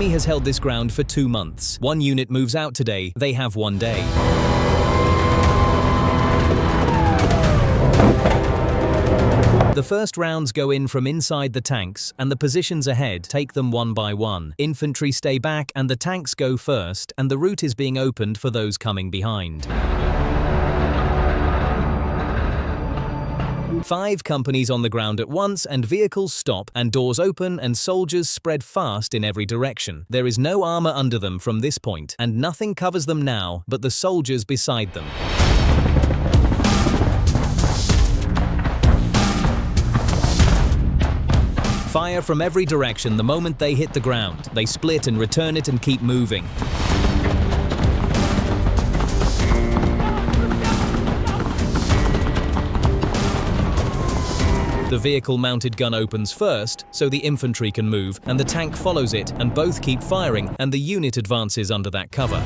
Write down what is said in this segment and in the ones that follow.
enemy has held this ground for 2 months. One unit moves out today, they have 1 day. The first rounds go in from inside the tanks, and the positions ahead take them one by one. Infantry stay back and the tanks go first, and the route is being opened for those coming behind. 5 companies on the ground at once, and vehicles stop and doors open and soldiers spread fast in every direction. There is no armor under them from this point, and nothing covers them now but the soldiers beside them. Fire from every direction the moment they hit the ground. They split and return it and keep moving. The vehicle-mounted gun opens first, so the infantry can move, and the tank follows it, and both keep firing, and the unit advances under that cover.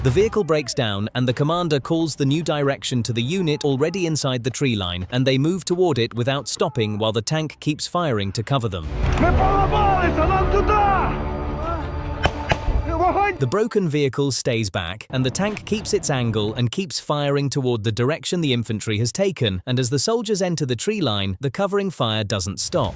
The vehicle breaks down, and the commander calls the new direction to the unit already inside the tree line, and they move toward it without stopping while the tank keeps firing to cover them. The broken vehicle stays back, and the tank keeps its angle and keeps firing toward the direction the infantry has taken, and as the soldiers enter the tree line, the covering fire doesn't stop.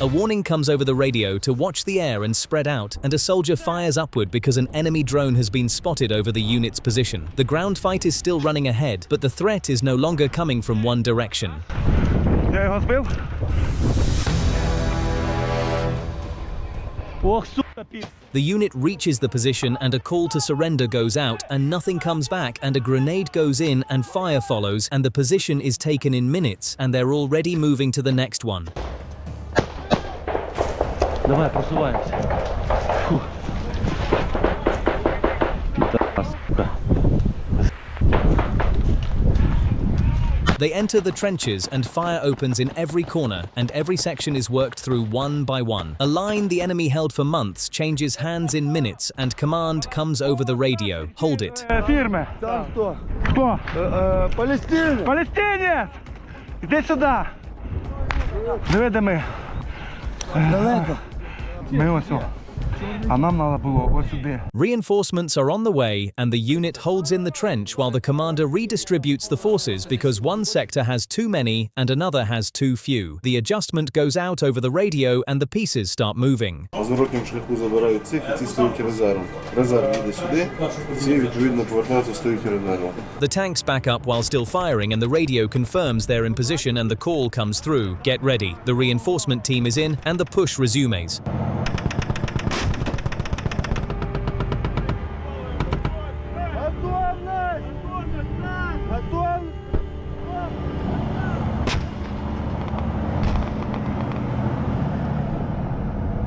A warning comes over the radio to watch the air and spread out, and a soldier fires upward because an enemy drone has been spotted over the unit's position. The ground fight is still running ahead, but the threat is no longer coming from one direction. The unit reaches the position and a call to surrender goes out, and nothing comes back, and a grenade goes in and fire follows, and the position is taken in minutes, and they're already moving to the next one. Давай, просуваемся. Фух. They enter the trenches and fire opens in every corner, and every section is worked through one by one. A line the enemy held for months changes hands in minutes, and command comes over the radio. Hold it. Фирмы. Там кто? Кто? Палестинец. Палестинец! Иди сюда. Диви, де ми. Далеко. Ми ось. А нам надо було ось сюди. Reinforcements are on the way, and the unit holds in the trench while the commander redistributes the forces because one sector has too many and another has too few. The adjustment goes out over the radio and the pieces start moving. На зворотному шляху забирають цих, і ці стають резервом. Резерв їде сюди, ці відповідно повертаються, стають резервом. The tanks back up while still firing, and the radio confirms they're in position and the call comes through. Get ready. The reinforcement team is in and the push resumes.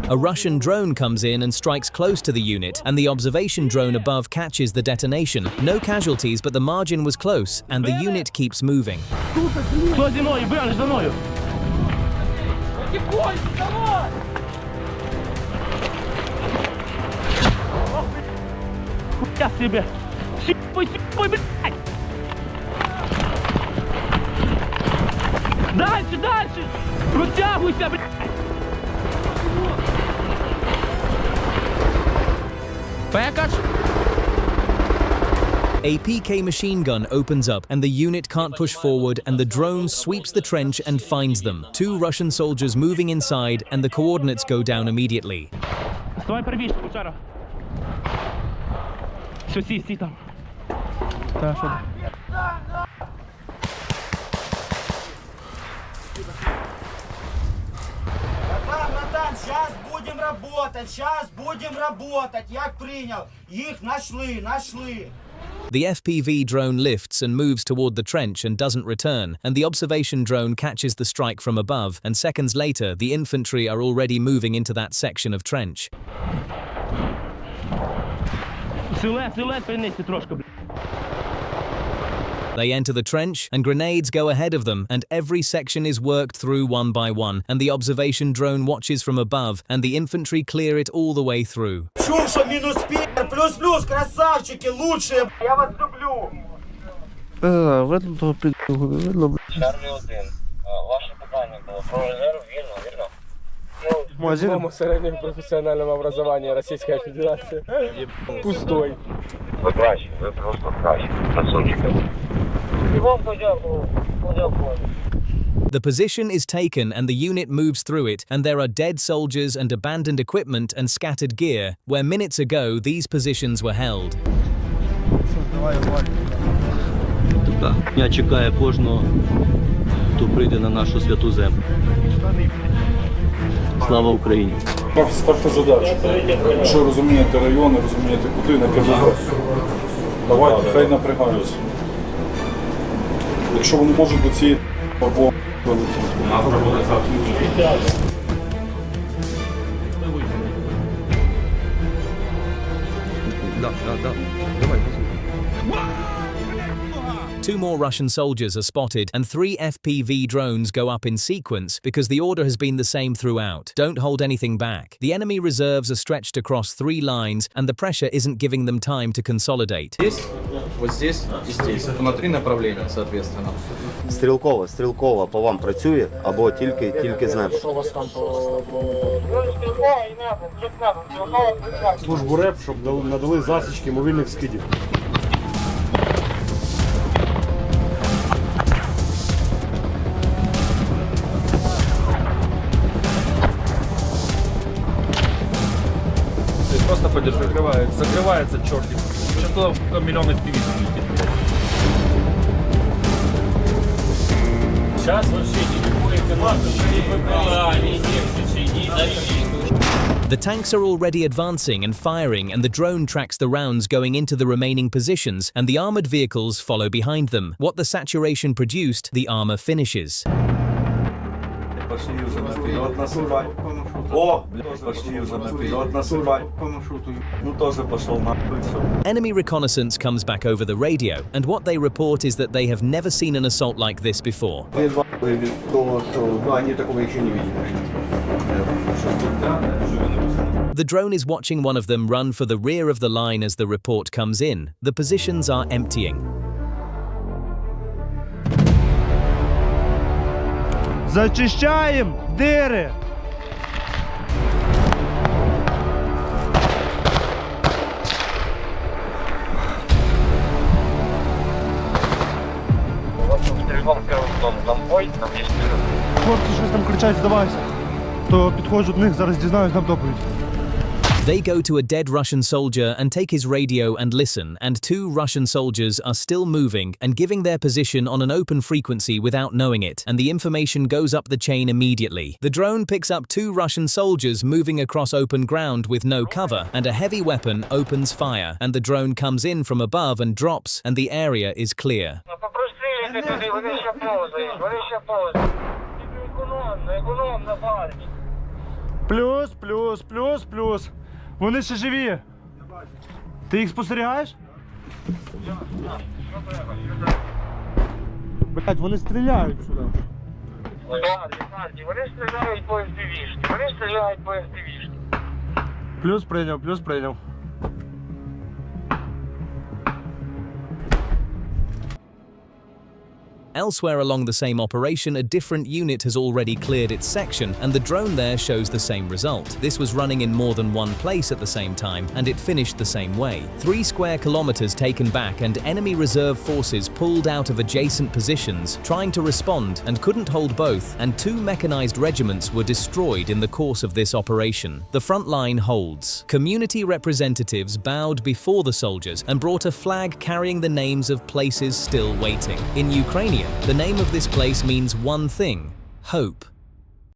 A Russian drone comes in and strikes close to the unit, and the observation drone above catches the detonation. No casualties, but the margin was close, and the unit keeps moving. A PK machine gun opens up, and the unit can't push forward, and the drone sweeps the trench and finds them. 2 Russian soldiers moving inside, and the coordinates go down immediately. Сейчас будем работать, як принял. Их нашли. The FPV drone lifts and moves toward the trench and doesn't return, and the observation drone catches the strike from above, and seconds later, the infantry are already moving into that section of trench. They enter the trench, and grenades go ahead of them, and every section is worked through one by one, and the observation drone watches from above, and the infantry clear it all the way through. Чув, що мінус пір, плюс-плюс, красавчики, лучшие, я вас люблю. Видно того видно. Чарлі 1. Ваше питання було про резерв, вірно. Магазин. Среднем профессиональном образовании Российская Федерация. Пустой. Ви краще, ви просто краще. Красунчики. І вам подякував. The position is taken and the unit moves through it, and there are dead soldiers and abandoned equipment and scattered gear, where minutes ago these positions were held. Така дня чекає кожного, хто прийде на нашу святу землю. Слава Україні! Ставте задачу. Якщо розумієте райони, розумієте куди, накидати. Давайте, хай напрягаються. Якщо вони можуть до цієї або вилетіти. Two more Russian soldiers are spotted, and 3 FPV drones go up in sequence because the order has been the same throughout. Don't hold anything back. The enemy reserves are stretched across 3 lines, and the pressure isn't giving them time to consolidate. Вот здесь и здесь. На 3 направления, соответственно. Стрілково по вам працює або тільки з неба? Службу РЕП, щоб надали засічки мобільних скидів. Просто подержи, закрывается чертик. Сейчас туда миллион FPV летит. Сейчас вообще никакой команды, ни ППЛА, ни Infantry, ни защиту. The tanks are already advancing and firing, and the drone tracks the rounds going into the remaining positions, and the armored vehicles follow behind them. What the saturation produced, the armor finishes. Пошли уже наперед насыпать. О, пошли уже наперед насыпать. Ну тоже пошел нахуй. Enemy reconnaissance comes back over the radio, and what they report is that they have never seen an assault like this before. Они такого еще не видели. The drone is watching one of them run for the rear of the line as the report comes in. The positions are emptying. Зачищаємо дири! Хлопці щось там кричать, здавайся. То підходжу до них, зараз дізнаюсь, дам доповідь. They go to a dead Russian soldier and take his radio and listen, and 2 Russian soldiers are still moving and giving their position on an open frequency without knowing it, and the information goes up the chain immediately. The drone picks up 2 Russian soldiers moving across open ground with no cover, and a heavy weapon opens fire, and the drone comes in from above and drops, and the area is clear. Плюс. Вони ще живі. Ти їх спостерігаєш? Блять, вони стріляють сюди. Вони стріляють по FPV-шки. Плюс прийняв. Elsewhere along the same operation, a different unit has already cleared its section, and the drone there shows the same result. This was running in more than one place at the same time, and it finished the same way. 3 square kilometers taken back, and enemy reserve forces pulled out of adjacent positions, trying to respond, and couldn't hold both, and 2 mechanized regiments were destroyed in the course of this operation. The front line holds. Community representatives bowed before the soldiers and brought a flag carrying the names of places still waiting. In Ukrainian, the name of this place means one thing: hope.